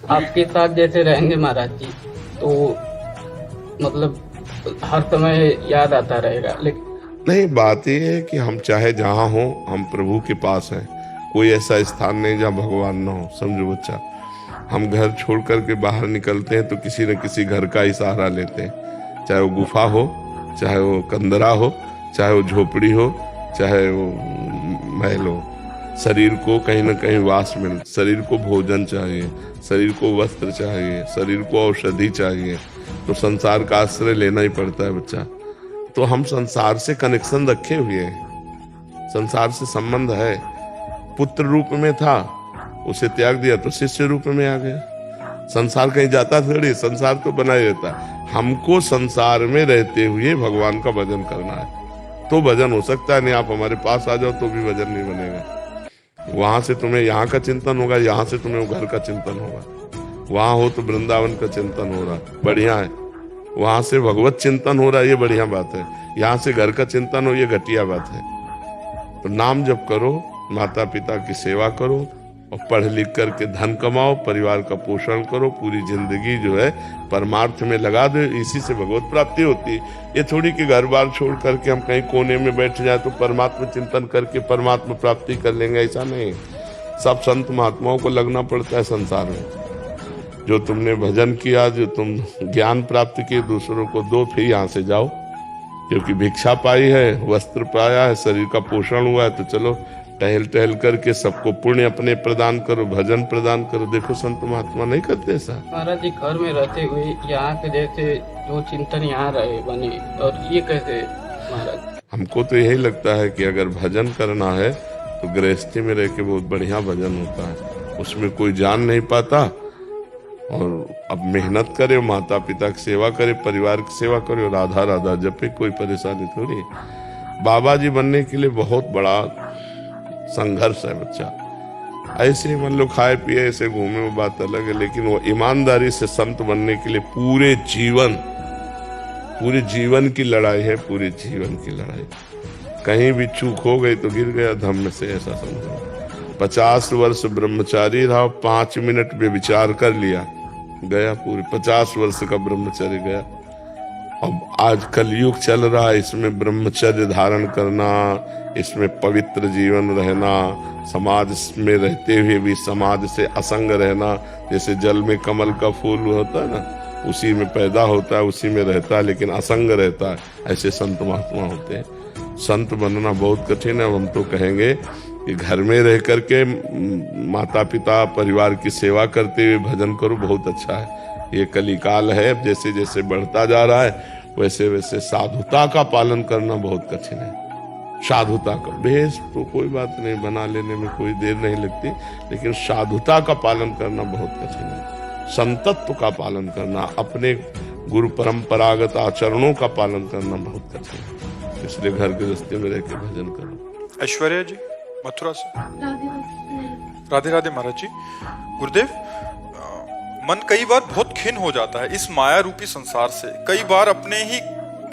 आपके साथ जैसे रहेंगे महाराज जी, तो मतलब हर समय याद आता रहेगा। लेकिन नहीं, बात यह है कि हम चाहे जहाँ हो, हम प्रभु के पास हैं। कोई ऐसा स्थान नहीं जहाँ भगवान ना हो, समझो बच्चा। हम घर छोड़ करके बाहर निकलते हैं तो किसी न किसी घर का ही सहारा लेते हैं, चाहे वो गुफा हो, चाहे वो कंदरा हो, चाहे वो झोपड़ी हो, चाहे वो महल हो। शरीर को कहीं ना कहीं वास मिल, शरीर को भोजन चाहिए, शरीर को वस्त्र चाहिए, शरीर को औषधि चाहिए, तो संसार का आश्रय लेना ही पड़ता है बच्चा। तो हम संसार से कनेक्शन रखे हुए हैं, संसार से संबंध है। पुत्र रूप में था, उसे त्याग दिया तो शिष्य रूप में आ गया। संसार कहीं जाता थोड़ी, संसार तो बना ही रहता है। हमको संसार में रहते हुए भगवान का भजन करना है, तो भजन हो सकता है। नहीं, आप हमारे पास आ जाओ तो भी भजन नहीं बनेगा। वहां से तुम्हें यहाँ का चिंतन होगा, यहाँ से तुम्हें घर का चिंतन होगा। वहां हो तो वृंदावन का चिंतन हो रहा, बढ़िया है। वहां से भगवत चिंतन हो रहा है, ये बढ़िया बात है। यहाँ से घर का चिंतन हो, ये घटिया बात है। तो नाम जप करो, माता पिता की सेवा करो, और पढ़ लिख करके धन कमाओ, परिवार का पोषण करो, पूरी जिंदगी जो है परमार्थ में लगा दो। इसी से भगवत प्राप्ति होती है। ये थोड़ी कि घर बार छोड़ करके हम कहीं कोने में बैठ जाए तो परमात्मा चिंतन करके परमात्मा प्राप्ति कर लेंगे, ऐसा नहीं। सब संत महात्माओं को लगना पड़ता है संसार में। जो तुमने भजन किया, जो तुम ज्ञान प्राप्त किए, दूसरों को दो, फिर यहाँ से जाओ। क्योंकि भिक्षा पाई है, वस्त्र पाया है, शरीर का पोषण हुआ है, तो चलो टहल टहल करके सबको पुण्य अपने प्रदान करो, भजन प्रदान करो। देखो संत महात्मा नहीं करते ऐसा। महाराज जी घर में रहते हुए यहाँ के जैसे जो चिंतन यहाँ रहे बने, और ये कैसे महाराज? हमको तो यही लगता है कि अगर भजन करना है तो गृहस्थी में रह के बहुत बढ़िया भजन होता है। उसमें कोई जान नहीं पाता। और अब मेहनत करे, माता पिता की सेवा करे, परिवार की सेवा करे, राधा राधा जपे, कोई परेशानी थोड़ी। बाबा जी बनने के लिए बहुत बड़ा संघर्ष है बच्चा। ऐसे ही मान लो खाए पिए ऐसे घूमे, वो बात अलग है। लेकिन वो ईमानदारी से संत बनने के लिए पूरे जीवन की लड़ाई है, पूरे जीवन की लड़ाई। कहीं भी चूक हो गई तो गिर गया धम्म से, ऐसा समझो। 50 वर्ष ब्रह्मचारी रहा, 5 मिनट में विचार कर लिया, गया। पूरे 50 वर्ष का ब्रह्मचर्य गया। अब आज कलयुग चल रहा है, इसमें ब्रह्मचर्य धारण करना, इसमें पवित्र जीवन रहना, समाज में रहते हुए भी समाज से असंग रहना। जैसे जल में कमल का फूल होता है ना, उसी में पैदा होता है, उसी में रहता है, लेकिन असंग रहता है। ऐसे संत महात्मा होते हैं। संत बनना बहुत कठिन है। हम तो कहेंगे कि घर में रह करके माता पिता परिवार की सेवा करते हुए भजन करो, बहुत अच्छा है। ये कलिकाल है, जैसे जैसे बढ़ता जा रहा है वैसे वैसे साधुता का पालन करना बहुत कठिन है। साधुता का भेष तो कोई बात नहीं, बना लेने में कोई देर नहीं लगती, लेकिन साधुता का पालन करना बहुत कठिन है। संतत्व का पालन करना, अपने गुरु परंपरागत आचरणों का पालन करना बहुत कठिन है। इसलिए घर गृहस्थी में रह के भजन करो। ऐश्वर्या जी मथुरा से। राधे राधे महाराज जी। गुरुदेव, मन कई बार बहुत खिन्न हो जाता है इस माया रूपी संसार से। कई बार अपने ही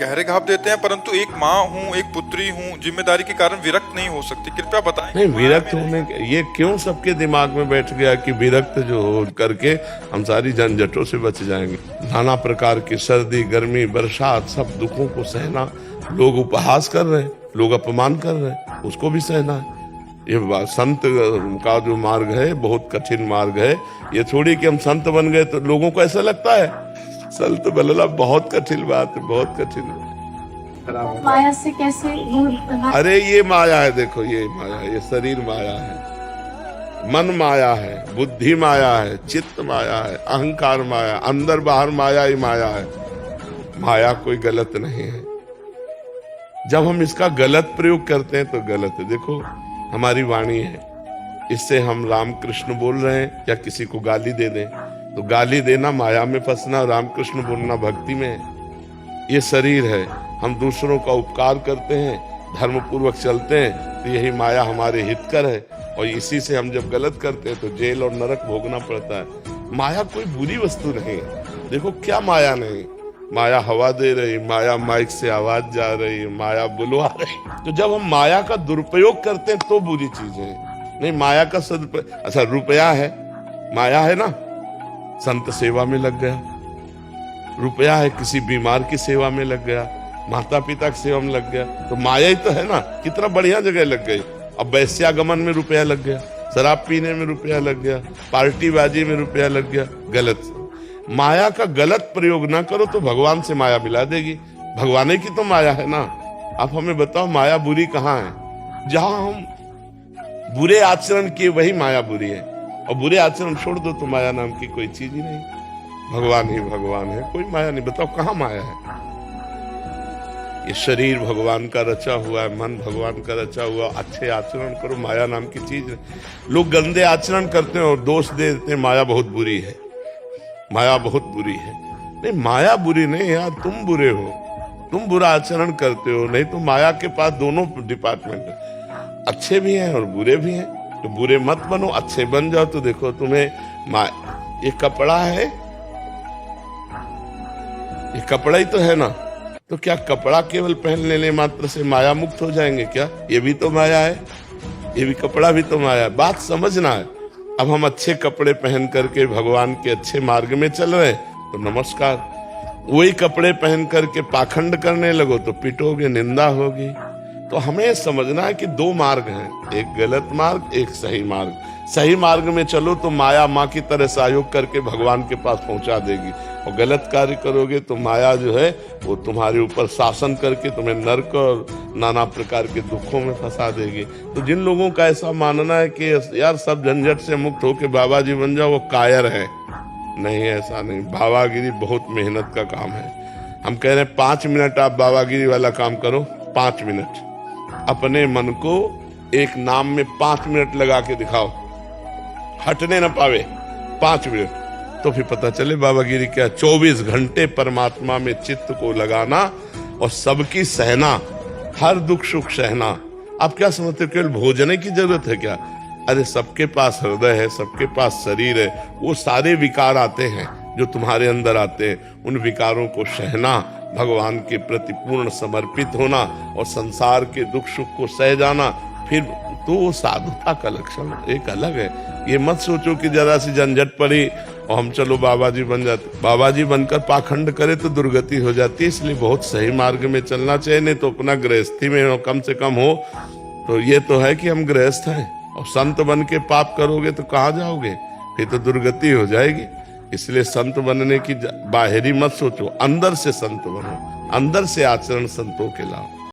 गहरे घाव देते हैं, परंतु एक माँ हूँ, एक पुत्री हूँ, जिम्मेदारी के कारण विरक्त नहीं हो सकती। कृपया बताएं। नहीं, विरक्त होने ये क्यों सबके दिमाग में बैठ गया कि विरक्त जो हो करके हम सारी झंझटों से बच जाएंगे। नाना प्रकार की सर्दी गर्मी बरसात सब दुखों को सहना। लोग उपहास कर रहे हैं, लोग अपमान कर रहे हैं, उसको भी सहना है। ये संत का जो मार्ग है बहुत कठिन मार्ग है। ये थोड़ी कि हम संत बन गए तो लोगों को ऐसा लगता है संत बनना बहुत कठिन बात है, बहुत कठिन है। माया से कैसे? अरे ये माया है, देखो ये माया है, ये शरीर माया है, मन माया है, बुद्धि माया है, चित्त माया है, अहंकार माया, अंदर बाहर माया ही माया है। माया कोई गलत नहीं है। जब हम इसका गलत प्रयोग करते हैं तो गलत है। देखो हमारी वाणी है, इससे हम राम कृष्ण बोल रहे हैं या किसी को गाली दे दें तो गाली देना माया में फंसना, राम कृष्ण बोलना भक्ति में है। ये शरीर है, हम दूसरों का उपकार करते हैं, धर्म पूर्वक चलते हैं तो यही माया हमारे हितकर है। और इसी से हम जब गलत करते हैं तो जेल और नरक भोगना पड़ता है। माया कोई बुरी वस्तु नहीं है। देखो क्या माया नहीं, माया हवा दे रही, माया माइक से आवाज जा रही, माया बुलवा रही। तो जब हम माया का दुरुपयोग करते हैं तो बुरी चीज है। नहीं, माया का सदुपयोग। अच्छा रुपया है, माया है ना, संत सेवा में लग गया, रुपया है किसी बीमार की सेवा में लग गया, माता पिता की सेवा में लग गया, तो माया ही तो है ना। कितना बढ़िया जगह लग गई। अब वैश्यागमन में रुपया लग गया, शराब पीने में रुपया लग गया, पार्टीबाजी में रुपया लग गया। गलत, माया का गलत प्रयोग ना करो तो भगवान से माया मिला देगी। भगवान की तो माया है ना। आप हमें बताओ माया बुरी कहाँ है? जहां हम बुरे आचरण किए वही माया बुरी है, और बुरे आचरण छोड़ दो तो माया नाम की कोई चीज ही नहीं। भगवान ही भगवान है, कोई माया नहीं। बताओ कहाँ माया है? ये शरीर भगवान का रचा हुआ है, मन भगवान का रचा हुआ। अच्छे आचरण करो, माया नाम की चीज है। लोग गंदे आचरण करते हैं और दोष दे देते हैं माया बहुत बुरी है, माया बहुत बुरी है। नहीं, माया बुरी नहीं यार, तुम बुरे हो, तुम बुरा आचरण करते हो। नहीं तो माया के पास दोनों डिपार्टमेंट है, अच्छे भी हैं और बुरे भी हैं। तो बुरे मत बनो, अच्छे बन जाओ। तो देखो तुम्हें ये कपड़ा है, ये कपड़ा ही तो है ना। तो क्या कपड़ा केवल पहन लेने मात्र से माया मुक्त हो जाएंगे क्या? ये भी तो माया है, ये भी कपड़ा भी तो माया है। बात समझना है। अब हम अच्छे कपड़े पहन करके भगवान के अच्छे मार्ग में चल रहे हैं तो नमस्कार। वही कपड़े पहन करके पाखंड करने लगो तो पिटोगे, निंदा होगी। तो हमें समझना है कि दो मार्ग हैं, एक गलत मार्ग, एक सही मार्ग। सही मार्ग में चलो तो माया माँ की तरह सहयोग करके भगवान के पास पहुंचा देगी, और गलत कार्य करोगे तो माया जो है वो तुम्हारे ऊपर शासन करके तुम्हें नरक और नाना प्रकार के दुखों में फंसा देगी। तो जिन लोगों का ऐसा मानना है कि यार सब झंझट से मुक्त होके बाबा जी बन जाओ, वो कायर है। नहीं, ऐसा नहीं। बाबागिरी बहुत मेहनत का काम है। हम कह रहे हैं 5 मिनट आप बाबागिरी वाला काम करो। 5 मिनट अपने मन को एक नाम में 5 मिनट लगा के दिखाओ, हटने न पावे 5 मिनट, तो फिर पता चले बाबागिरी क्या। 24 घंटे परमात्मा में चित्त को लगाना और सबकी सहना, हर दुख सुख सहना। आप क्या समझते हो केवल भोजन की जरूरत है क्या? अरे सबके पास हृदय है, सबके पास शरीर है। वो सारे विकार आते हैं जो तुम्हारे अंदर आते हैं, उन विकारों को सहना, भगवान के प्रति पूर्ण समर्पित होना और संसार के दुख सुख को सह जाना, फिर तो वो साधुता का लक्षण एक अलग है। ये मत सोचो कि जरा सी झंझट पड़ी और हम चलो बाबा जी बन जाते। बाबा जी बनकर पाखंड करे तो दुर्गति हो जाती है। इसलिए बहुत सही मार्ग में चलना चाहिए। नहीं तो अपना गृहस्थी में कम से कम हो। तो ये तो है कि हम गृहस्थ हैं, और संत बन के पाप करोगे तो कहाँ जाओगे? फिर तो दुर्गति हो जाएगी। इसलिए संत बनने की बाहरी मत सोचो, अंदर से संत बनो, अंदर से आचरण संतों के लाओ।